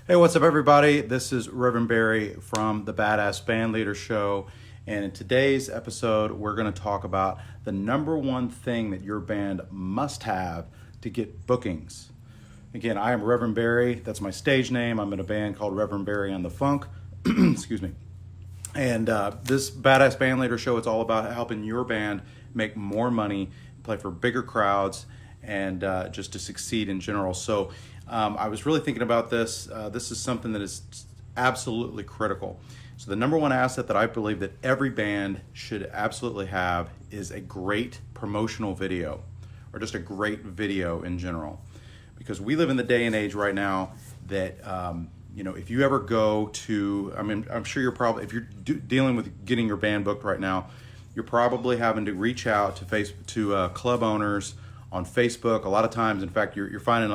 Hey, what's up, everybody? This is Reverend Barry from the Badass Band Leader Show. And in today's episode, we're going to talk about the number one thing that your band must have to get bookings. Again, I am Reverend Barry. That's my stage name. I'm in a band called Reverend Barry and the Funk. Excuse me. And this Badass Band Leader Show, it's all about helping your band make more money, play for bigger crowds, and just to succeed in general. So I was really thinking about this. This is something that is absolutely critical. So the number one asset that I believe that every band should absolutely have is a great promotional video, or just a great video in general. Because we live in the day and age right now that, if you ever go to, I'm sure you're probably, if you're dealing with getting your band booked right now, you're probably having to reach out to club owners on Facebook. A lot of times, in fact, I'm finding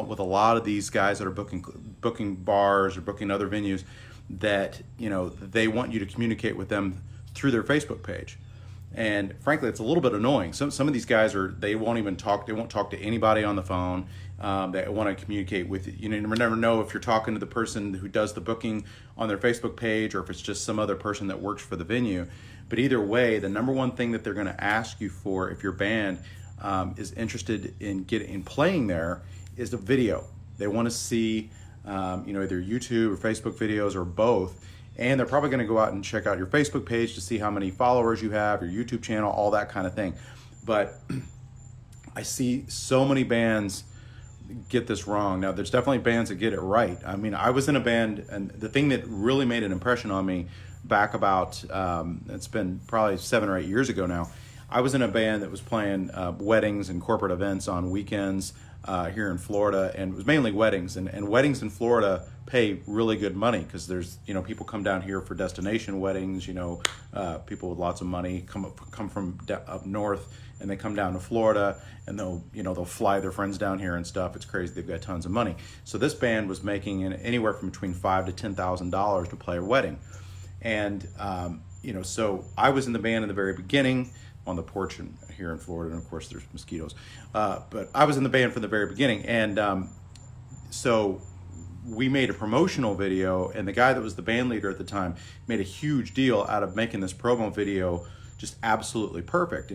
with a lot of these guys that are booking bars or booking other venues that, they want you to communicate with them through their Facebook page. And frankly, it's a little bit annoying. Some of these guys they won't talk to anybody on the phone. They want to communicate with you. You never know if you're talking to the person who does the booking on their Facebook page or if it's just some other person that works for the venue. But either way, the number one thing that they're going to ask you for if your band is interested in playing there is the video. They want to see either YouTube or Facebook videos or both. And they're probably going to go out and check out your Facebook page to see how many followers you have, your YouTube channel, all that kind of thing. But I see so many bands get this wrong. Now, there's definitely bands that get it right. I was in a band, and the thing that really made an impression on me back about, it's been probably 7 or 8 years ago now. I was in a band that was playing weddings and corporate events on weekends here in Florida, and it was mainly weddings. And weddings in Florida pay really good money because there's, people come down here for destination weddings. People with lots of money come from up north, and they come down to Florida, and they'll fly their friends down here and stuff. It's crazy. They've got tons of money. So this band was making anywhere from between $5,000 to $10,000 to play a wedding, and so I was in the band in the very beginning, on the porch here in Florida, and of course there's mosquitoes. But I was in the band from the very beginning, and so we made a promotional video, and the guy that was the band leader at the time made a huge deal out of making this promo video just absolutely perfect.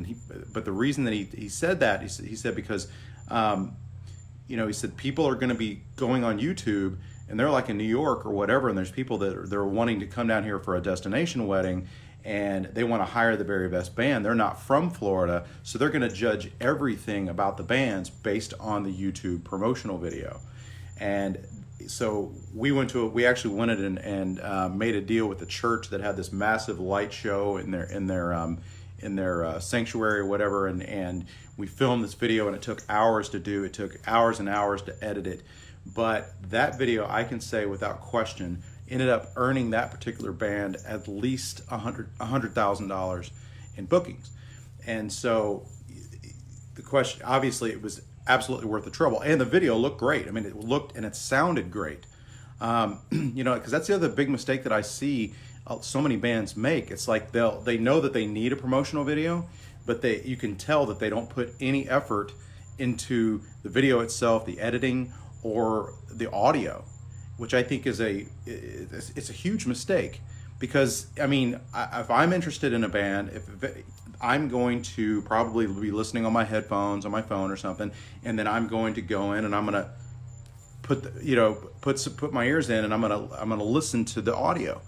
But the reason that he said that, he said because, he said people are going to be going on YouTube, and they're like in New York or whatever, and there's people that they're wanting to come down here for a destination wedding, and they want to hire the very best band. They're not from Florida, so they're going to judge everything about the bands based on the YouTube promotional video. And so we actually went in and made a deal with the church that had this massive light show in their sanctuary or whatever, and we filmed this video, and it took hours to do. It took hours and hours to edit it. But that video, I can say without question, ended up earning that particular band at least $100,000 in bookings. And so the question, obviously it was absolutely worth the trouble, and the video looked great. It looked and it sounded great. Because that's the other big mistake that I see so many bands make. It's like they know that they need a promotional video, but you can tell that they don't put any effort into the video itself, the editing, or the audio, which I think is it's a huge mistake. Because if I'm interested in a band, if I'm going to probably be listening on my headphones on my phone or something, and then I'm going to go in and I'm going to put my ears in, and I'm going to listen to the audio.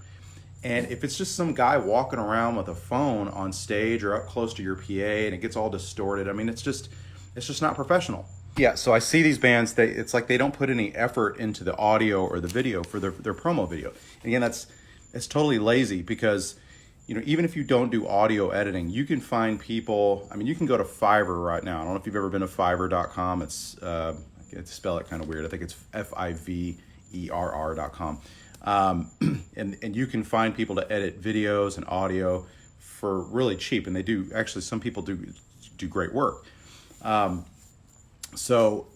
And if it's just some guy walking around with a phone on stage or up close to your PA and it gets all distorted, it's just not professional. Yeah, so I see these bands, it's like they don't put any effort into the audio or the video for their promo video. And again, it's totally lazy, because even if you don't do audio editing, you can find people. You can go to Fiverr right now. I don't know if you've ever been to Fiverr.com. It's I spell it kind of weird. I think it's FIVERR.com. And you can find people to edit videos and audio for really cheap, and they do actually. Some people do great work. So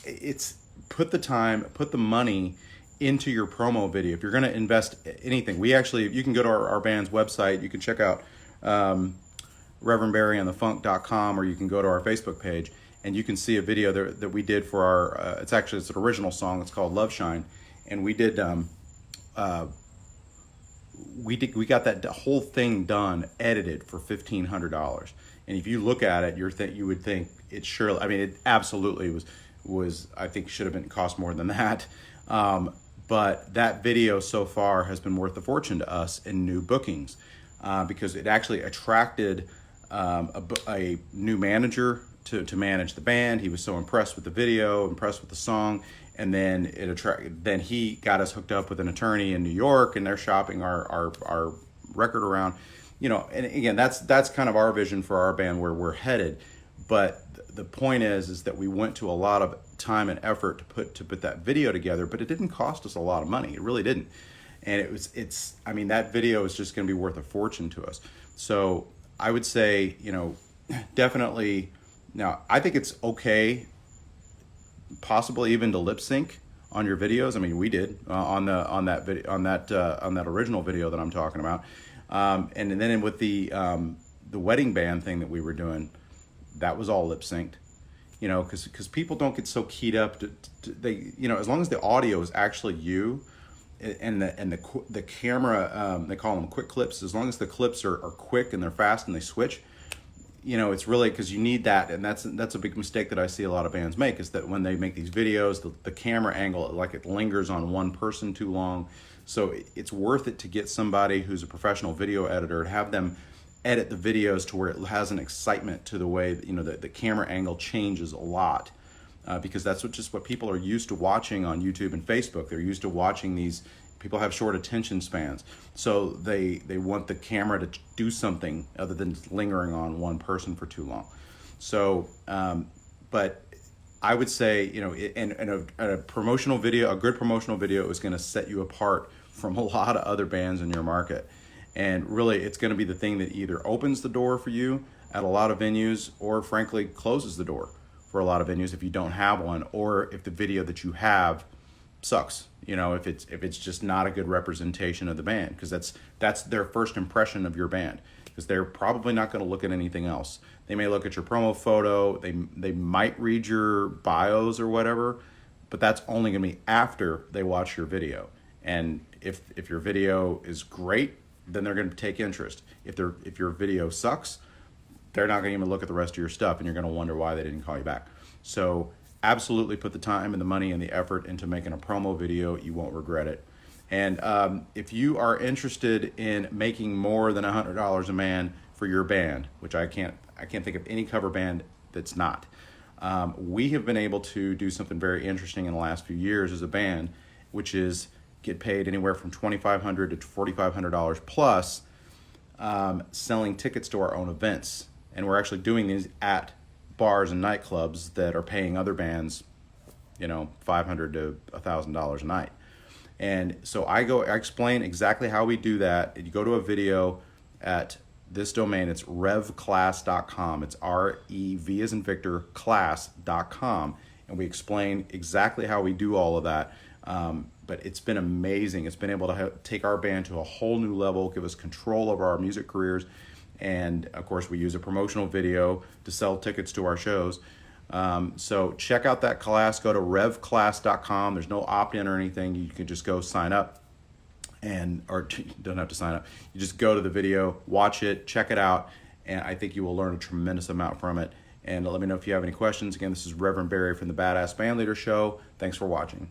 it's put the time, put the money into your promo video. If you're going to invest anything, you can go to our band's website. You can check out ReverendBarryandtheFunk.com, or you can go to our Facebook page, and you can see a video that we did for our, it's an original song. It's called Love Shine. and we got that whole thing done, edited for $1,500. And if you look at it, you would think it surely. I mean, it absolutely was. I think should have been cost more than that. But that video so far has been worth a fortune to us in new bookings, because it actually attracted a new manager to manage the band. He was so impressed with the video, impressed with the song, and then then he got us hooked up with an attorney in New York, and they're shopping our record around. And again, that's kind of our vision for our band, where we're headed. But the point is that we went to a lot of time and effort to put that video together, but it didn't cost us a lot of money. It really didn't. And I mean, that video is just going to be worth a fortune to us. So I would say, definitely. Now, I think it's okay, possibly even to lip sync on your videos. I mean, we did on that original video that I'm talking about. And then with the wedding band thing that we were doing, that was all lip synced, because people don't get so keyed up they, as long as the audio is actually you, and the camera, they call them quick clips. As long as the clips are quick and they're fast and they switch, it's really, because you need that. And that's a big mistake that I see a lot of bands make, is that when they make these videos, the camera angle, like, it lingers on one person too long. So it's worth it to get somebody who's a professional video editor and have them edit the videos to where it has an excitement to the way that, the camera angle changes a lot, because that's what people are used to watching on YouTube and Facebook. They're used to watching these. People have short attention spans, so they want the camera to do something other than just lingering on one person for too long. So, but I would say, a promotional video, a good promotional video, is going to set you apart from a lot of other bands in your market. And really, it's going to be the thing that either opens the door for you at a lot of venues, or frankly closes the door for a lot of venues if you don't have one, or if the video that you have sucks. If it's just not a good representation of the band, because that's their first impression of your band, because they're probably not going to look at anything else. They may look at your promo photo, they might read your bios or whatever, but that's only going to be after they watch your video. And if your video is great, then they're going to take interest. If your video sucks, they're not going to even look at the rest of your stuff, and you're going to wonder why they didn't call you back. So absolutely put the time and the money and the effort into making a promo video. You won't regret it. And if you are interested in making more than $100 a man for your band, which I can't think of any cover band that's not, we have been able to do something very interesting in the last few years as a band, which is get paid anywhere from $2,500 to $4,500 plus, selling tickets to our own events. And we're actually doing these at bars and nightclubs that are paying other bands, $500 to $1,000 a night. And so I explain exactly how we do that. You go to a video at this domain. It's revclass.com. It's REV as in Victor, class.com. And we explain exactly how we do all of that. But it's been amazing. It's been able to take our band to a whole new level, give us control over our music careers. And of course, we use a promotional video to sell tickets to our shows. So check out that class. Go to revclass.com. There's no opt-in or anything. You can just go sign up, or you don't have to sign up. You just go to the video, watch it, check it out, and I think you will learn a tremendous amount from it. And let me know if you have any questions. Again, this is Reverend Barry from the Badass Bandleader Show. Thanks for watching.